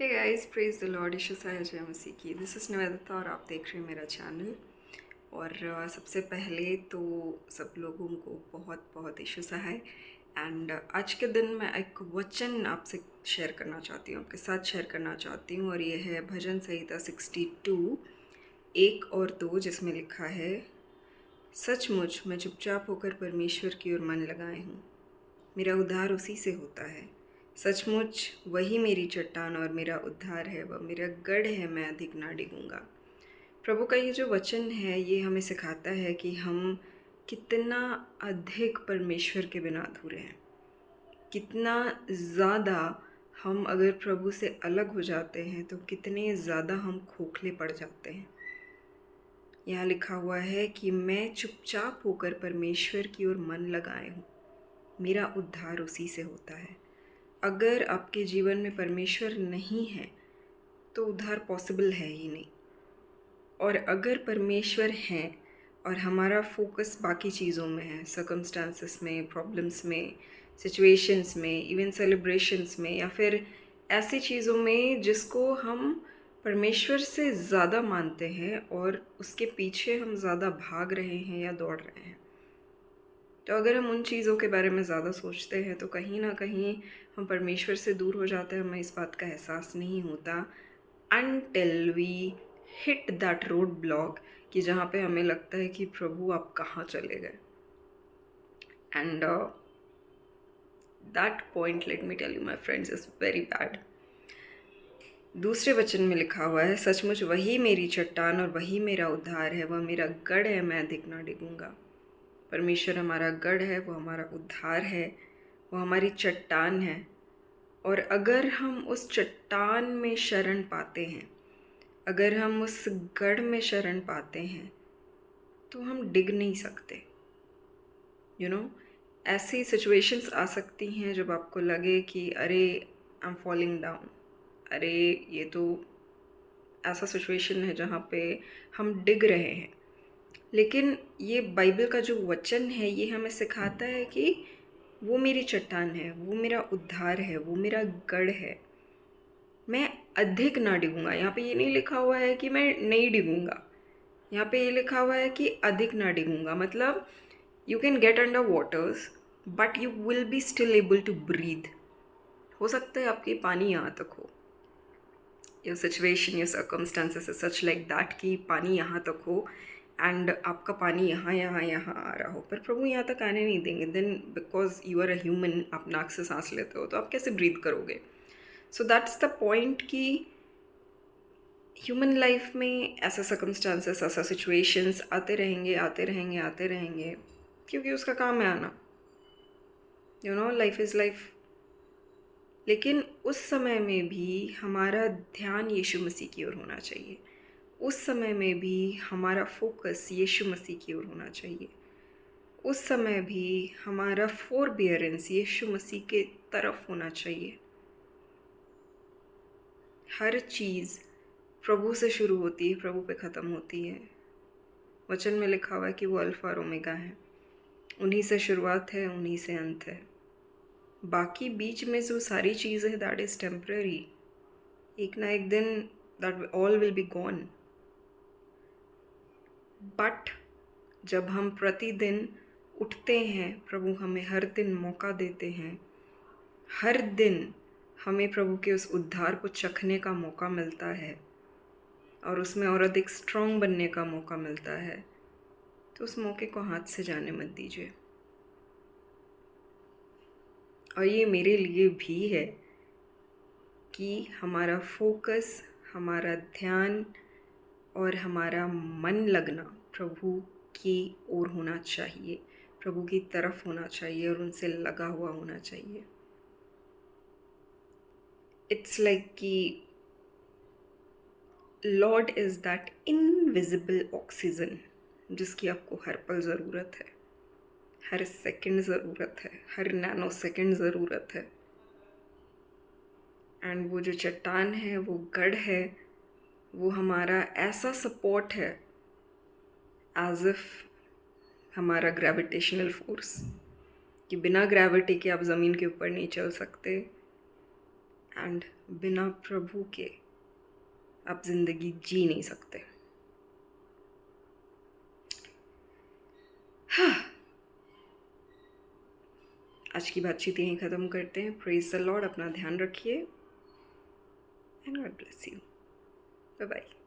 Hey guys, praise the lord, Yeshu जय मसीह की। This is Nivedita और आप देख रहे हैं मेरा चैनल। और सबसे पहले तो सब लोगों को बहुत बहुत यीशु है। एंड आज के दिन मैं एक वचन आपसे शेयर करना चाहती हूँ, आपके साथ शेयर करना चाहती हूँ। और ये है भजन संहिता 62 1 और 2, जिसमें लिखा है, सचमुच मैं चुपचाप होकर परमेश्वर की ओर मन लगाए हूँ, मेरा उद्धार उसी से होता है। सचमुच वही मेरी चट्टान और मेरा उद्धार है, वह मेरा गढ़ है, मैं अधिक ना डिगूंगा। प्रभु का ये जो वचन है, ये हमें सिखाता है कि हम कितना अधिक परमेश्वर के बिना अधूरे हैं, कितना ज़्यादा हम अगर प्रभु से अलग हो जाते हैं तो कितने ज़्यादा हम खोखले पड़ जाते हैं। यहाँ लिखा हुआ है कि मैं चुपचाप होकर परमेश्वर की ओर मन लगाए हूँ, मेरा उद्धार उसी से होता है। अगर आपके जीवन में परमेश्वर नहीं है तो उद्धार पॉसिबल है ही नहीं। और अगर परमेश्वर हैं और हमारा फोकस बाकी चीज़ों में है, सर्कमस्टांसेस में, प्रॉब्लम्स में, सिचुएशंस में, इवन सेलिब्रेशंस में, या फिर ऐसी चीज़ों में जिसको हम परमेश्वर से ज़्यादा मानते हैं और उसके पीछे हम ज़्यादा भाग रहे हैं या दौड़ रहे हैं, तो अगर हम उन चीज़ों के बारे में ज़्यादा सोचते हैं तो कहीं ना कहीं हम परमेश्वर से दूर हो जाते हैं। हमें इस बात का एहसास नहीं होता until we hit that roadblock, कि जहाँ पे हमें लगता है कि प्रभु आप कहाँ चले गए। And that point, let me tell you my friends, is very bad. दूसरे वचन में लिखा हुआ है, सचमुच वही मेरी चट्टान और वही मेरा उद्धार है, वह मेरा गढ़ है, मैं अधिक ना डिगूंगा। परमेश्वर हमारा गढ़ है, वो हमारा उद्धार है, वो हमारी चट्टान है। और अगर हम उस चट्टान में शरण पाते हैं, अगर हम उस गढ़ में शरण पाते हैं, तो हम डिग नहीं सकते। यू नो, ऐसी सिचुएशंस आ सकती हैं जब आपको लगे कि अरे आई एम फॉलिंग डाउन, अरे ये तो ऐसा सिचुएशन है जहाँ पे हम डिग रहे हैं। लेकिन ये बाइबल का जो वचन है, ये हमें सिखाता है कि वो मेरी चट्टान है, वो मेरा उद्धार है, वो मेरा गढ़ है, मैं अधिक ना डिगूंगा। यहाँ पे ये नहीं लिखा हुआ है कि मैं नहीं डिगूंगा, यहाँ पे ये लिखा हुआ है कि अधिक ना डिगूंगा। मतलब you can get under waters but you will be still able to breathe. हो सकता है आपके पानी यहाँ तक हो, your situation, your circumstances is such like that कि पानी यहाँ तक हो एंड आपका पानी यहाँ यहाँ यहाँ आ रहा हो, पर प्रभु यहाँ तक आने नहीं देंगे। Then because you are a human, आप नाक से सांस लेते हो, तो आप कैसे ब्रीथ करोगे? सो दैट्स द पॉइंट कि ह्यूमन लाइफ में ऐसा सर्कमस्टांसेस, ऐसा सिचुएशंस आते रहेंगे, आते रहेंगे, आते रहेंगे, क्योंकि उसका काम है आना। You know, life is life. लेकिन उस समय में भी हमारा ध्यान यीशु मसीह की ओर होना चाहिए। उस समय में भी हमारा फोकस यीशु मसीह की ओर होना चाहिए। उस समय भी हमारा फोरबियरेंस यीशु मसीह के तरफ होना चाहिए। हर चीज़ प्रभु से शुरू होती है, प्रभु पे ख़त्म होती है। वचन में लिखा हुआ है कि वो अल्फ़ा और ओमेगा है, उन्हीं से शुरुआत है, उन्हीं से अंत है। बाकी बीच में जो सारी चीज़ है, दैट इज़ टेम्पररी। एक ना एक दिन that all will be gone. But जब हम प्रतिदिन उठते हैं, प्रभु हमें हर दिन मौका देते हैं, हर दिन हमें प्रभु के उस उद्धार को चखने का मौका मिलता है और उसमें और अधिक स्ट्रॉन्ग बनने का मौका मिलता है, तो उस मौके को हाथ से जाने मत दीजिए। और ये मेरे लिए भी है कि हमारा फोकस, हमारा ध्यान और हमारा मन लगना प्रभु की ओर होना चाहिए, प्रभु की तरफ होना चाहिए और उनसे लगा हुआ होना चाहिए। इट्स लाइक कि Lord is that invisible oxygen जिसकी आपको हर पल ज़रूरत है, हर सेकंड ज़रूरत है, हर नैनो सेकंड ज़रूरत है। एंड वो जो चट्टान है, वो गढ़ है, वो हमारा ऐसा सपोर्ट है एज इफ हमारा ग्रेविटेशनल फोर्स, कि बिना ग्रेविटी के आप ज़मीन के ऊपर नहीं चल सकते एंड बिना प्रभु के आप ज़िंदगी जी नहीं सकते। हाँ, आज की बातचीत यहीं ख़त्म करते हैं। Praise the Lord. अपना ध्यान रखिए and God bless you. Bye bye.